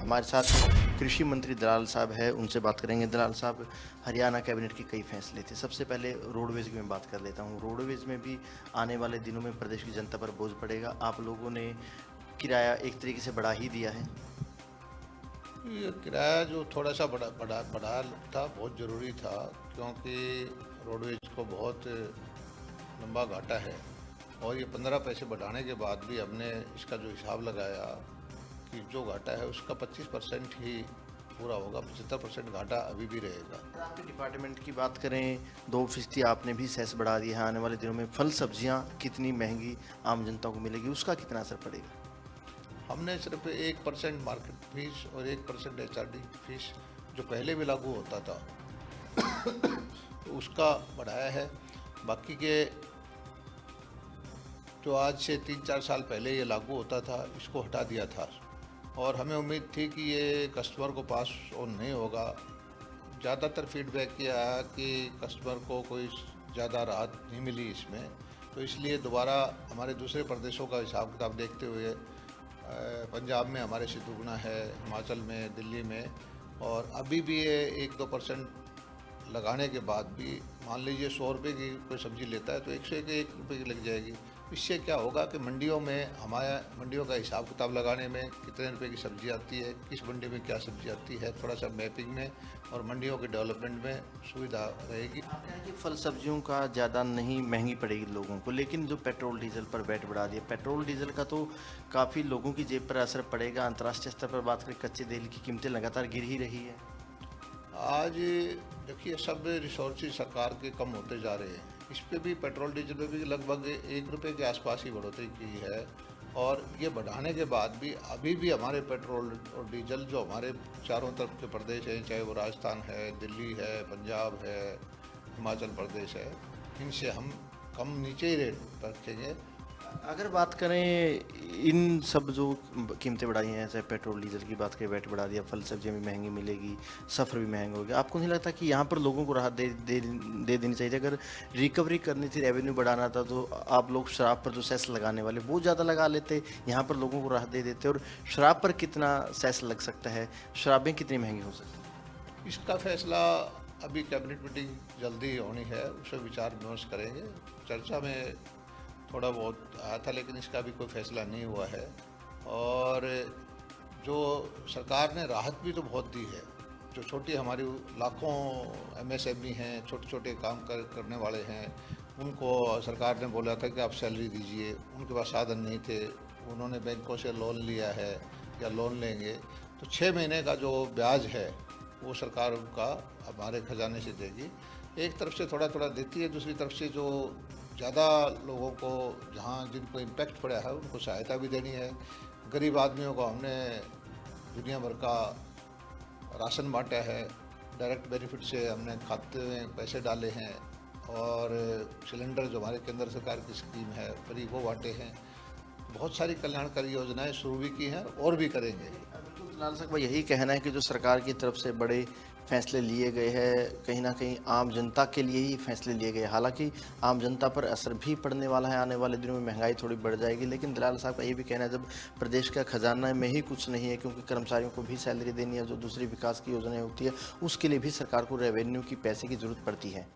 हमारे साथ कृषि मंत्री दलाल साहब है, उनसे बात करेंगे। दलाल साहब, हरियाणा कैबिनेट के कई फैसले थे। सबसे पहले रोडवेज़ की मैं बात कर लेता हूँ। रोडवेज़ में भी आने वाले दिनों में प्रदेश की जनता पर बोझ पड़ेगा। आप लोगों ने किराया एक तरीके से बढ़ा ही दिया है। ये किराया जो थोड़ा सा बढ़ा बढ़ा बढ़ा था, बहुत ज़रूरी था, क्योंकि रोडवेज को बहुत लंबा घाटा है। और ये 15 पैसे बढ़ाने के बाद भी हमने इसका जो हिसाब लगाया कि जो घाटा है उसका 25% ही पूरा होगा, 75% घाटा अभी भी रहेगा। अगर आपके डिपार्टमेंट की बात करें, 2% आपने भी सेस बढ़ा दिया है। आने वाले दिनों में फल सब्जियाँ कितनी महंगी आम जनता को मिलेगी, उसका कितना असर पड़ेगा? हमने सिर्फ 1% मार्केट फीस और 1% HRD फीस जो पहले भी लागू होता था तो उसका बढ़ाया है। बाकी के जो आज से 3-4 साल पहले ये लागू होता था, इसको हटा दिया था। और हमें उम्मीद थी कि ये कस्टमर को पास ऑन नहीं होगा। ज़्यादातर फीडबैक ये आया कि कस्टमर को कोई ज़्यादा राहत नहीं मिली इसमें, तो इसलिए दोबारा हमारे दूसरे प्रदेशों का हिसाब किताब देखते हुए पंजाब में हमारे से दुगना है, हिमाचल में, दिल्ली में, और अभी भी ये 1-2% लगाने के बाद भी मान लीजिए 100 रुपये की कोई सब्ज़ी लेता है तो 101 रुपये की लग जाएगी। इससे क्या होगा कि मंडियों में हमारे मंडियों का हिसाब किताब लगाने में कितने रुपए की सब्ज़ी आती है, किस मंडी में क्या सब्ज़ी आती है, थोड़ा सा मैपिंग में और मंडियों के डेवलपमेंट में सुविधा रहेगी। आप कह रहे हैं कि फल सब्जियों का ज़्यादा नहीं महंगी पड़ेगी लोगों को, लेकिन जो पेट्रोल डीजल पर वैट बढ़ा दिया, पेट्रोल डीजल का तो काफ़ी लोगों की जेब पर असर पड़ेगा। अंतर्राष्ट्रीय स्तर पर बात करें, कच्चे तेल की कीमतें लगातार गिर ही रही है। आज देखिए, सब रिसोर्सेज सरकार के कम होते जा रहे हैं। इस पे भी, पेट्रोल डीजल पे भी लगभग 1 रुपये के आसपास ही बढ़ोतरी की है। और ये बढ़ाने के बाद भी अभी भी हमारे पेट्रोल और डीजल जो हमारे चारों तरफ के प्रदेश हैं, चाहे वो राजस्थान है, दिल्ली है, पंजाब है, हिमाचल प्रदेश है, इनसे हम कम नीचे ही रेट रखेंगे। अगर बात करें इन सब जो कीमतें बढ़ाई हैं, जैसे पेट्रोल डीजल की बात करें, वैट बढ़ा दिया, फल सब्जियाँ भी महंगी मिलेगी, सफ़र भी महंगा हो गया, आपको नहीं लगता कि यहाँ पर लोगों को राहत दे देनी चाहिए? अगर रिकवरी करनी थी, रेवेन्यू बढ़ाना था, तो आप लोग शराब पर जो सेस लगाने वाले वो ज़्यादा लगा लेते, यहाँ पर लोगों को राहत दे देते। और शराब पर कितना सेस लग सकता है, शराबें कितनी महंगी हो सकती हैं? इसका फैसला अभी कैबिनेट मीटिंग जल्दी होनी है, उसमें विचार विमर्श करेंगे। चर्चा में थोड़ा बहुत आया था, लेकिन इसका भी कोई फैसला नहीं हुआ है। और जो सरकार ने राहत भी तो बहुत दी है। जो छोटी हमारी लाखों MSME हैं, छोटे छोटे काम करने वाले हैं, उनको सरकार ने बोला था कि आप सैलरी दीजिए। उनके पास साधन नहीं थे, उन्होंने बैंकों से लोन लिया है या लोन लेंगे, तो 6 महीने का जो ब्याज है वो सरकार उनका हमारे खजाने से देगी। एक तरफ से थोड़ा थोड़ा देती है, दूसरी तरफ से जो ज़्यादा लोगों को, जहाँ जिनको इम्पेक्ट पड़ा है, उनको सहायता भी देनी है। गरीब आदमियों को हमने दुनिया भर का राशन बांटा है, डायरेक्ट बेनिफिट से हमने खाते में पैसे डाले हैं, और सिलेंडर जो हमारे केंद्र सरकार की स्कीम है फ्री, वो बांटे हैं। बहुत सारी कल्याणकारी योजनाएं शुरू भी की हैं और भी करेंगे। बिल्कुल, दलाल साहब का यही कहना है कि जो सरकार की तरफ से बड़े फैसले लिए गए हैं, कहीं ना कहीं आम जनता के लिए ही फैसले लिए गए। हालांकि आम जनता पर असर भी पड़ने वाला है, आने वाले दिनों में महंगाई थोड़ी बढ़ जाएगी, लेकिन दलाल साहब का ये भी कहना है जब प्रदेश का खजाना में ही कुछ नहीं है, क्योंकि कर्मचारियों को भी सैलरी देनी है, जो दूसरी विकास की योजनाएं होती है उसके लिए भी सरकार को रेवेन्यू की पैसे की ज़रूरत पड़ती है।